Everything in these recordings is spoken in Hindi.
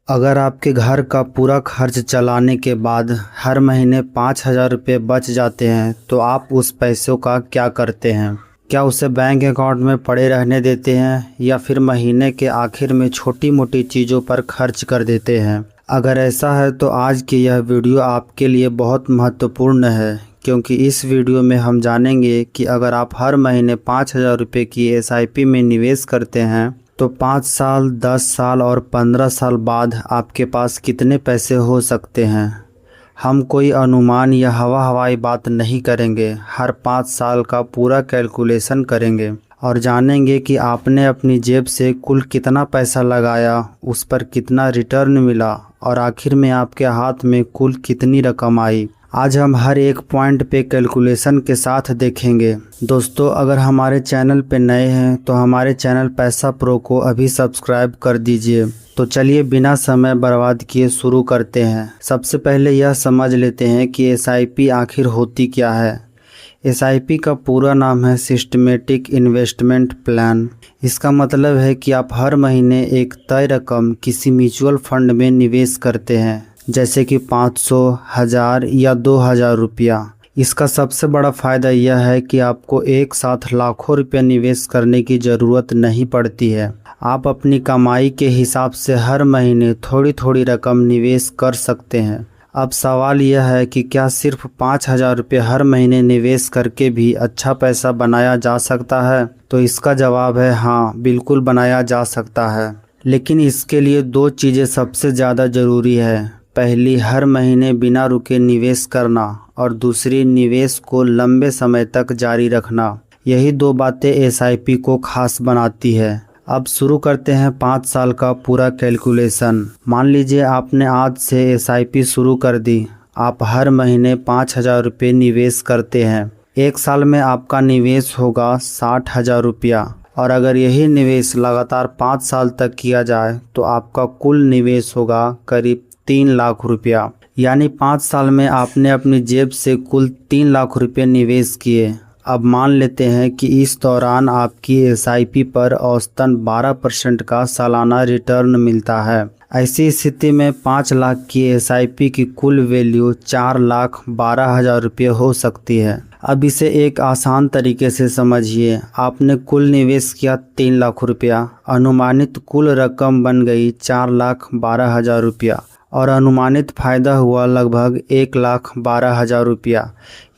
अगर आपके घर का पूरा खर्च चलाने के बाद हर महीने 5,000 रुपये बच जाते हैं तो आप उस पैसों का क्या करते हैं? क्या उसे बैंक अकाउंट में पड़े रहने देते हैं या फिर महीने के आखिर में छोटी मोटी चीज़ों पर खर्च कर देते हैं? अगर ऐसा है तो आज की यह वीडियो आपके लिए बहुत महत्वपूर्ण है, क्योंकि इस वीडियो में हम जानेंगे कि अगर आप हर महीने 5,000 रुपये की SIP में निवेश करते हैं तो 5 साल, 10 साल और 15 साल बाद आपके पास कितने पैसे हो सकते हैं। हम कोई अनुमान या हवाई बात नहीं करेंगे, हर 5 साल का पूरा कैलकुलेशन करेंगे और जानेंगे कि आपने अपनी जेब से कुल कितना पैसा लगाया, उस पर कितना रिटर्न मिला और आखिर में आपके हाथ में कुल कितनी रकम आई। आज हम हर एक पॉइंट पे कैलकुलेशन के साथ देखेंगे। दोस्तों, अगर हमारे चैनल पे नए हैं तो हमारे चैनल पैसा प्रो को अभी सब्सक्राइब कर दीजिए। तो चलिए बिना समय बर्बाद किए शुरू करते हैं। सबसे पहले यह समझ लेते हैं कि SIP आखिर होती क्या है। SIP का पूरा नाम है सिस्टमेटिक इन्वेस्टमेंट प्लान। इसका मतलब है कि आप हर महीने एक तय रकम किसी म्यूचुअल फंड में निवेश करते हैं, जैसे कि 500, 1000 या 2000 रुपया। इसका सबसे बड़ा फ़ायदा यह है कि आपको एक साथ लाखों रुपये निवेश करने की ज़रूरत नहीं पड़ती है। आप अपनी कमाई के हिसाब से हर महीने थोड़ी थोड़ी रकम निवेश कर सकते हैं। अब सवाल यह है कि क्या सिर्फ 5,000 रुपये हर महीने निवेश करके भी अच्छा पैसा बनाया जा सकता है? तो इसका जवाब है हाँ, बिल्कुल बनाया जा सकता है। लेकिन इसके लिए दो चीज़ें सबसे ज़्यादा ज़रूरी है। पहली, हर महीने बिना रुके निवेश करना और दूसरी, निवेश को लंबे समय तक जारी रखना। यही दो बातें SIP को खास बनाती है। अब शुरू करते हैं 5 साल का पूरा कैलकुलेशन। मान लीजिए आपने आज से SIP शुरू कर दी। आप हर महीने 5,000 रुपये निवेश करते हैं। एक साल में आपका निवेश होगा 60,000 रुपया, और अगर यही निवेश लगातार 5 साल तक किया जाए तो आपका कुल निवेश होगा करीब 3 लाख रुपया। यानी 5 साल में आपने अपनी जेब से कुल 3 लाख रुपये निवेश किए। अब मान लेते हैं कि इस दौरान आपकी SIP पर औसतन 12% का सालाना रिटर्न मिलता है। ऐसी स्थिति में 5 लाख की SIP की कुल वैल्यू 4,12,000 रुपये हो सकती है। अब इसे एक आसान तरीके से समझिए। आपने कुल निवेश किया 3 लाख रुपया, अनुमानित कुल रकम बन गई 4,12,000 रुपया और अनुमानित फ़ायदा हुआ लगभग 1,12,000 रुपया।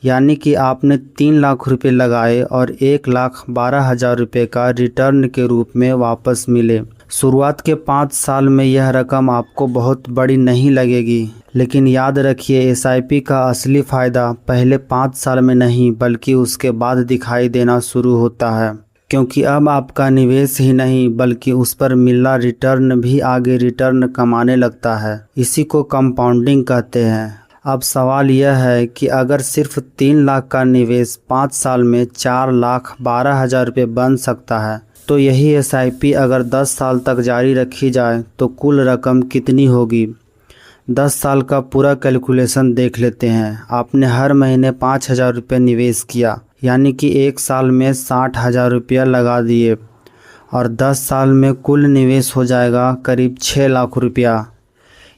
यानी कि आपने 3 लाख रुपये लगाए और 1,12,000 रुपये का रिटर्न के रूप में वापस मिले। शुरुआत के 5 साल में यह रकम आपको बहुत बड़ी नहीं लगेगी, लेकिन याद रखिए SIP का असली फ़ायदा पहले 5 साल में नहीं बल्कि उसके बाद दिखाई देना शुरू होता है, क्योंकि अब आपका निवेश ही नहीं बल्कि उस पर मिला रिटर्न भी आगे रिटर्न कमाने लगता है। इसी को कंपाउंडिंग कहते हैं। अब सवाल यह है कि अगर सिर्फ 3 लाख का निवेश 5 साल में 4,12,000 रुपये बन सकता है, तो यही SIP अगर 10 साल तक जारी रखी जाए तो कुल रकम कितनी होगी? 10 साल का पूरा कैलकुलेशन देख लेते हैं। आपने हर महीने 5,000 रुपये निवेश किया, यानी कि एक साल में 60,000 रुपया लगा दिए और 10 साल में कुल निवेश हो जाएगा करीब 6 लाख रुपया।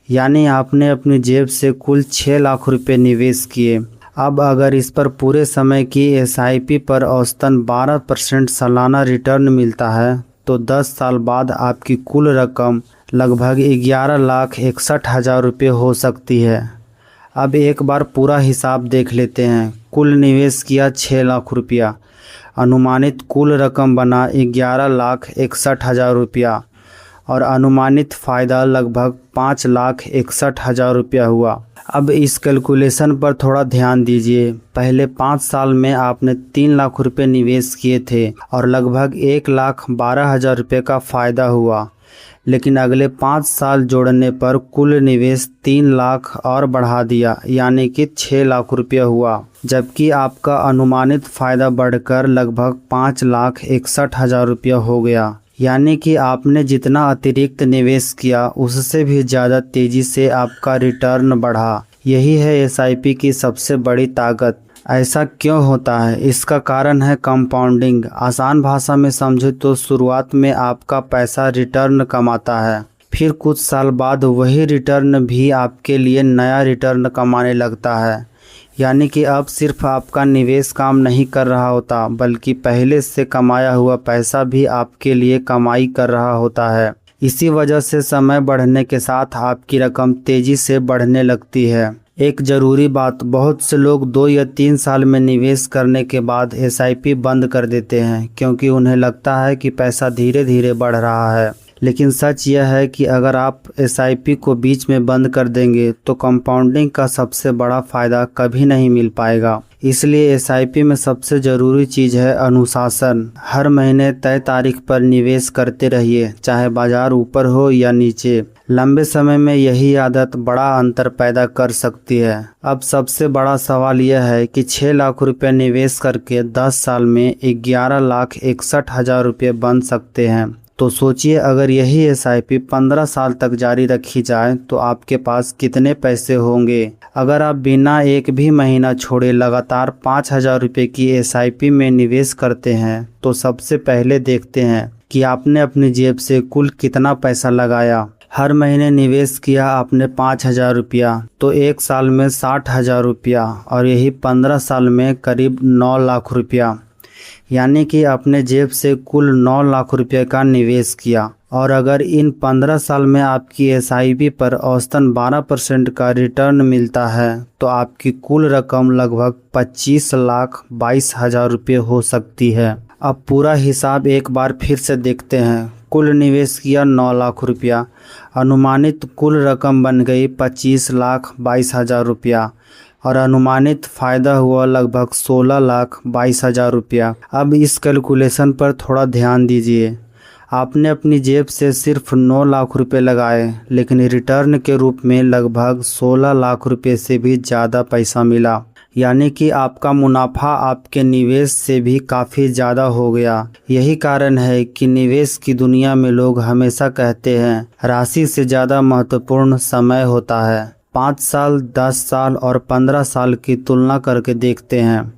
यानी आपने अपनी जेब से कुल 6 लाख रुपये निवेश किए। अब अगर इस पर पूरे समय की SIP पर औसतन 12% सालाना रिटर्न मिलता है तो 10 साल बाद आपकी कुल रकम लगभग 11,61,000 रुपये हो सकती है। अब एक बार पूरा हिसाब देख लेते हैं। कुल निवेश किया 6 लाख रुपया, अनुमानित कुल रकम बना 11,61,000 रुपया और अनुमानित फ़ायदा लगभग 5,61,000 रुपया हुआ। अब इस कैलकुलेशन पर थोड़ा ध्यान दीजिए। पहले 5 साल में आपने 3 लाख रुपये निवेश किए थे और लगभग 1,12,000 रुपये का फ़ायदा हुआ, लेकिन अगले 5 साल जोड़ने पर कुल निवेश 3 लाख और बढ़ा दिया, यानी कि 6 लाख रुपया हुआ, जबकि आपका अनुमानित फ़ायदा बढ़कर लगभग 5,61,000 रुपया हो गया। यानी कि आपने जितना अतिरिक्त निवेश किया उससे भी ज़्यादा तेज़ी से आपका रिटर्न बढ़ा। यही है SIP की सबसे बड़ी ताकत। ऐसा क्यों होता है? इसका कारण है कंपाउंडिंग। आसान भाषा में समझे तो शुरुआत में आपका पैसा रिटर्न कमाता है, फिर कुछ साल बाद वही रिटर्न भी आपके लिए नया रिटर्न कमाने लगता है। यानी कि अब सिर्फ आपका निवेश काम नहीं कर रहा होता, बल्कि पहले से कमाया हुआ पैसा भी आपके लिए कमाई कर रहा होता है। इसी वजह से समय बढ़ने के साथ आपकी रकम तेजी से बढ़ने लगती है। एक ज़रूरी बात, बहुत से लोग 2 या 3 साल में निवेश करने के बाद एसआईपी बंद कर देते हैं, क्योंकि उन्हें लगता है कि पैसा धीरे धीरे बढ़ रहा है। लेकिन सच यह है कि अगर आप एसआईपी को बीच में बंद कर देंगे तो कंपाउंडिंग का सबसे बड़ा फ़ायदा कभी नहीं मिल पाएगा। इसलिए एसआईपी में सबसे ज़रूरी चीज़ है अनुशासन। हर महीने तय तारीख पर निवेश करते रहिए, चाहे बाजार ऊपर हो या नीचे। लंबे समय में यही आदत बड़ा अंतर पैदा कर सकती है। अब सबसे बड़ा सवाल यह है कि 6 लाख रुपये निवेश करके 10 साल में 11,61,000 रुपये बन सकते हैं। तो सोचिए, अगर यही एसआईपी 15 साल तक जारी रखी जाए तो आपके पास कितने पैसे होंगे। अगर आप बिना एक भी महीना छोड़े लगातार 5,000 रुपये की एसआईपी में निवेश करते हैं तो सबसे पहले देखते हैं कि आपने अपनी जेब से कुल कितना पैसा लगाया। हर महीने निवेश किया आपने 5,000 रुपया, तो 1 साल में 60,000 रुपया, और यही 15 साल में करीब 9 लाख रुपया। यानी कि अपने जेब से कुल 9 लाख रुपये का निवेश किया। और अगर इन 15 साल में आपकी एसआईपी पर औसतन 12% का रिटर्न मिलता है तो आपकी कुल रकम लगभग 25,22,000 रुपये हो सकती है। अब पूरा हिसाब एक बार फिर से देखते हैं। कुल निवेश किया 9 लाख रुपया, अनुमानित कुल रकम बन गई 25,22,000 रुपया, और अनुमानित फ़ायदा हुआ लगभग 16,22,000 रुपया। अब इस कैलकुलेशन पर थोड़ा ध्यान दीजिए। आपने अपनी जेब से सिर्फ 9 लाख रुपए लगाए, लेकिन रिटर्न के रूप में लगभग 16 लाख रुपए से भी ज़्यादा पैसा मिला। यानी कि आपका मुनाफा आपके निवेश से भी काफ़ी ज़्यादा हो गया। यही कारण है कि निवेश की दुनिया में लोग हमेशा कहते हैं राशि से ज़्यादा महत्वपूर्ण समय होता है। 5 साल, 10 साल और 15 साल की तुलना करके देखते हैं।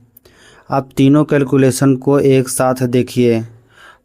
अब तीनों कैलकुलेशन को एक साथ देखिए।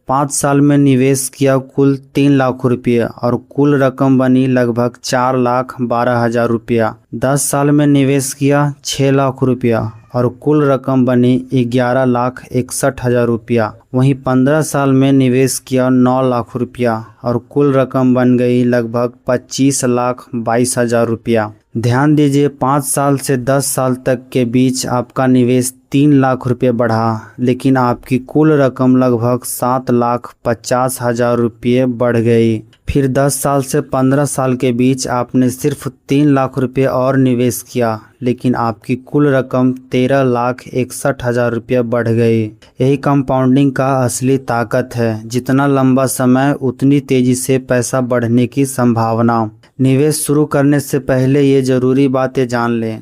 5 साल में निवेश किया कुल 3 लाख रुपये और कुल रकम बनी लगभग 4,12,000 रुपया। 10 साल में निवेश किया 6 लाख रुपया और कुल रकम बनी 11,61,000 रुपया। वहीं 15 साल में निवेश किया 9 लाख रुपया और कुल रकम बन गई लगभग 25,22,000 रुपया। ध्यान दीजिए, 5 साल से 10 साल तक के बीच आपका निवेश 3 लाख रुपये बढ़ा, लेकिन आपकी कुल रकम लगभग 7,50,000 रुपये बढ़ गई। फिर 10 साल से 15 साल के बीच आपने सिर्फ 3 लाख रुपये और निवेश किया, लेकिन आपकी कुल रकम 13,61,000 रुपये बढ़ गई। यही कंपाउंडिंग का असली ताकत है। जितना लंबा समय उतनी तेजी से पैसा बढ़ने की संभावना। निवेश शुरू करने से पहले ये ज़रूरी बातें जान लें।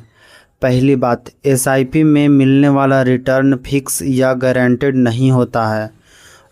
पहली बात, एसआईपी में मिलने वाला रिटर्न फिक्स या गारंटेड नहीं होता है।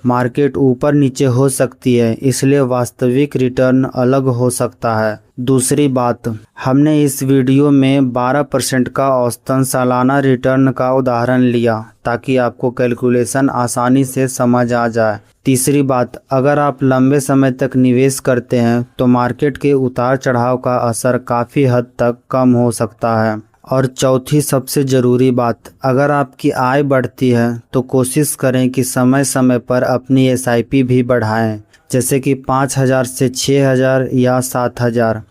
मार्केट ऊपर नीचे हो सकती है, इसलिए वास्तविक रिटर्न अलग हो सकता है। दूसरी बात, हमने इस वीडियो में 12% का औसतन सालाना रिटर्न का उदाहरण लिया ताकि आपको कैलकुलेशन आसानी से समझ आ जाए। तीसरी बात, अगर आप लंबे समय तक निवेश करते हैं तो मार्केट के उतार चढ़ाव का असर काफ़ी हद तक कम हो सकता है। और चौथी सबसे ज़रूरी बात, अगर आपकी आय बढ़ती है तो कोशिश करें कि समय समय पर अपनी एसआईपी भी बढ़ाएं, जैसे कि 5,000 से 6,000 या 7,000।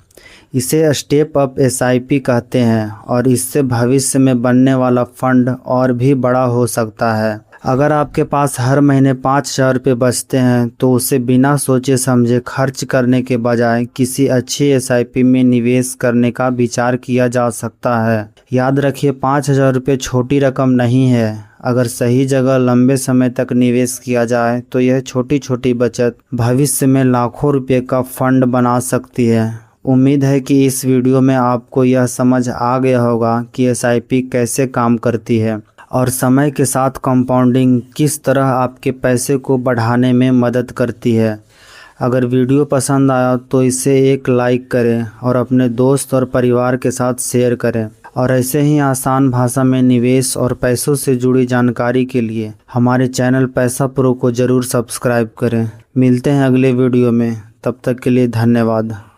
इसे स्टेप अप एसआईपी कहते हैं और इससे भविष्य में बनने वाला फंड और भी बड़ा हो सकता है। अगर आपके पास हर महीने 5,000 रुपये बचते हैं तो उसे बिना सोचे समझे खर्च करने के बजाय किसी अच्छी एसआईपी में निवेश करने का विचार किया जा सकता है। याद रखिए, 5,000 रुपये छोटी रकम नहीं है। अगर सही जगह लंबे समय तक निवेश किया जाए तो यह छोटी छोटी बचत भविष्य में लाखों रुपये का फंड बना सकती है। उम्मीद है कि इस वीडियो में आपको यह समझ आ गया होगा कि एसआईपी कैसे काम करती है और समय के साथ कंपाउंडिंग किस तरह आपके पैसे को बढ़ाने में मदद करती है। अगर वीडियो पसंद आया तो इसे एक लाइक करें और अपने दोस्त और परिवार के साथ शेयर करें। और ऐसे ही आसान भाषा में निवेश और पैसों से जुड़ी जानकारी के लिए हमारे चैनल पैसा प्रो को ज़रूर सब्सक्राइब करें। मिलते हैं अगले वीडियो में, तब तक के लिए धन्यवाद।